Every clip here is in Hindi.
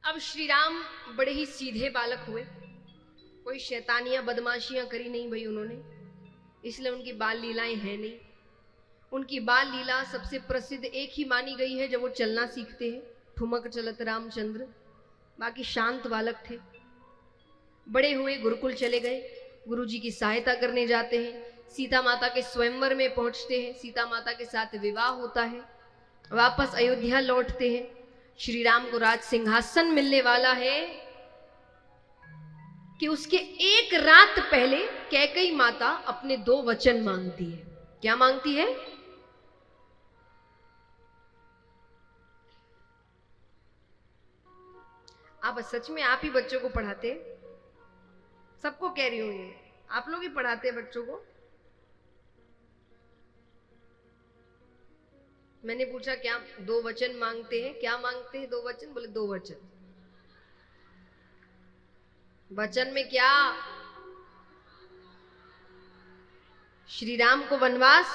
अब श्री राम बड़े ही सीधे बालक हुए, कोई शैतानियां बदमाशियां करी नहीं भाई उन्होंने, इसलिए उनकी बाल लीलाएं हैं नहीं। उनकी बाल लीला सबसे प्रसिद्ध एक ही मानी गई है जब वो चलना सीखते हैं, ठुमक चलत रामचंद्र। बाकी शांत बालक थे। बड़े हुए गुरुकुल चले गए, गुरुजी की सहायता करने जाते हैं, सीता माता के स्वयंवर में पहुंचते हैं, सीता माता के साथ विवाह होता है, वापस अयोध्या लौटते हैं। श्री राम को राज सिंहासन मिलने वाला है कि उसके एक रात पहले कैकेयी माता अपने 2 वचन मांगती है। क्या मांगती है? आप सच में आप ही बच्चों को पढ़ाते? सबको कह रही हूं, ये आप लोग ही पढ़ाते हैं बच्चों को? मैंने पूछा क्या 2 वचन मांगते हैं? क्या मांगते हैं 2 वचन? बोले 2 वचन। वचन में क्या? श्री राम को वनवास,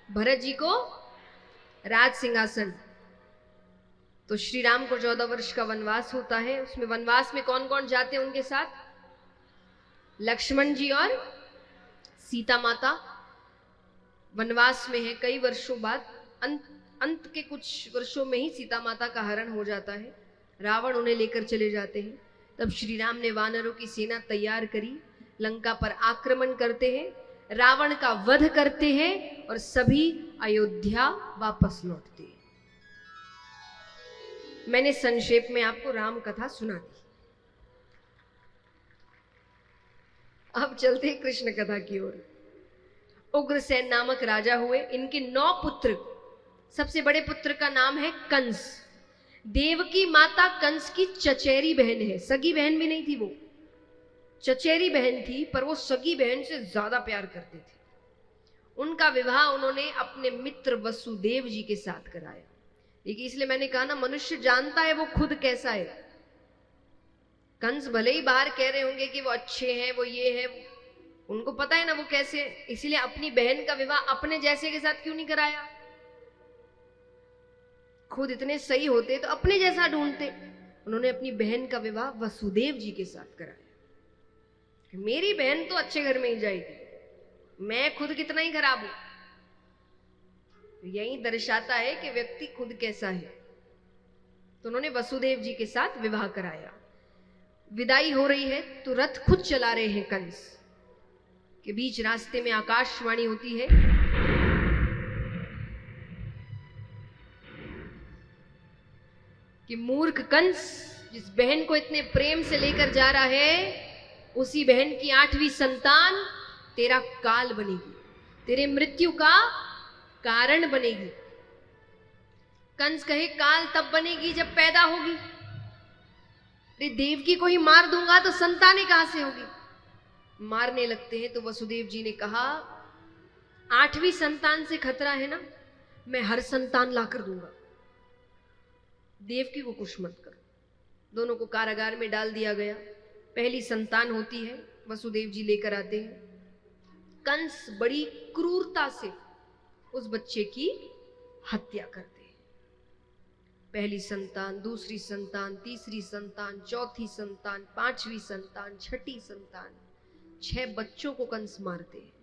भरत जी को राज सिंहासन। तो श्री राम को 14 वर्ष का वनवास होता है। उसमें वनवास में कौन कौन जाते हैं उनके साथ? लक्ष्मण जी और सीता माता वनवास में है। कई वर्षों बाद अंत के कुछ वर्षों में ही सीता माता का हरण हो जाता है, रावण उन्हें लेकर चले जाते हैं। तब श्री राम ने वानरों की सेना तैयार करी, लंका पर आक्रमण करते हैं, रावण का वध करते हैं और सभी अयोध्या वापस लौटते हैं। मैंने संक्षेप में आपको राम कथा सुना दी। अब चलते हैं कृष्ण कथा की ओर। उग्रसेन नामक राजा हुए, इनके 9 पुत्र। सबसे बड़े पुत्र का नाम है कंस। देवकी माता कंस की चचेरी बहन है, सगी बहन भी नहीं थी, वो चचेरी बहन थी, पर वो सगी बहन से ज्यादा प्यार करते थे। उनका विवाह उन्होंने अपने मित्र वसुदेव जी के साथ कराया। देखिए, इसलिए मैंने कहा ना, मनुष्य जानता है वो खुद कैसा है। कंस भले ही बाहर कह रहे होंगे कि वो अच्छे हैं, वो ये है, उनको पता है ना वो कैसे है, इसीलिए अपनी बहन का विवाह अपने जैसे के साथ क्यों नहीं कराया? खुद इतने सही होते तो अपने जैसा ढूंढते। उन्होंने अपनी बहन का विवाह वसुदेव जी के साथ कराया। मेरी बहन तो अच्छे घर में ही जाएगी, मैं खुद कितना ही खराब हूं। यही दर्शाता है कि व्यक्ति खुद कैसा है। तो उन्होंने वसुदेव जी के साथ विवाह कराया। विदाई हो रही है तो रथ खुद चला रहे हैं कंस के बीच। रास्ते में आकाशवाणी होती है, कि मूर्ख कंस, जिस बहन को इतने प्रेम से लेकर जा रहा है, उसी बहन की 8वीं संतान तेरा काल बनेगी, तेरे मृत्यु का कारण बनेगी। कंस कहे काल तब बनेगी जब पैदा होगी। अरे देवकी को ही मार दूंगा तो संतानें कहां से होगी? मारने लगते हैं तो वसुदेव जी ने कहा 8वीं संतान से खतरा है ना, मैं हर संतान लाकर दूंगा, देवकी को कुछ मत करो। दोनों को कारागार में डाल दिया गया। पहली संतान होती है, वसुदेव जी लेकर आते हैं। कंस बड़ी क्रूरता से उस बच्चे की हत्या करते हैं। पहली संतान, दूसरी संतान, तीसरी संतान, चौथी संतान, 5वीं संतान, 6ठी संतान, 6 बच्चों को कंस मारते हैं।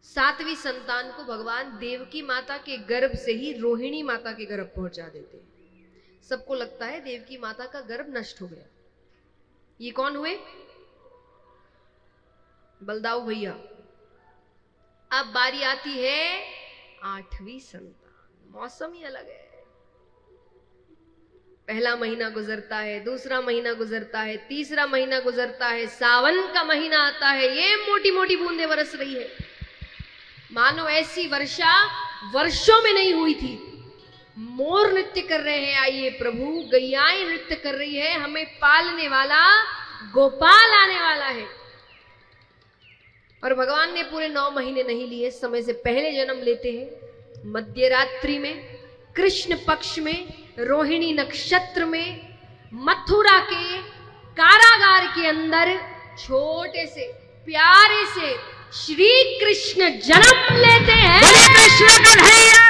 7वीं संतान को भगवान देवकी माता के गर्भ से ही रोहिणी माता के गर्भ पहुंचा देते हैं। सबको लगता है देवकी माता का गर्भ नष्ट हो गया। ये कौन हुए? बलदाऊ भैया। अब बारी आती है 8वीं संतान। मौसम ही अलग है। पहला महीना गुजरता है, दूसरा महीना गुजरता है, तीसरा महीना गुजरता है, सावन का महीना आता है। ये मोटी मोटी बूंदें बरस रही है, मानो ऐसी वर्षा वर्षों में नहीं हुई थी। मोर नृत्य कर रहे हैं, आइए प्रभु, गैयाएं नृत्य कर रही है, हमें पालने वाला गोपाल आने वाला है। और भगवान ने पूरे 9 महीने नहीं लिए, समय से पहले जन्म लेते हैं। मध्य रात्रि में, कृष्ण पक्ष में, रोहिणी नक्षत्र में, मथुरा के कारागार के अंदर छोटे से प्यारे से श्री कृष्ण जन्म लेते हैं। कृष्ण कन्हैया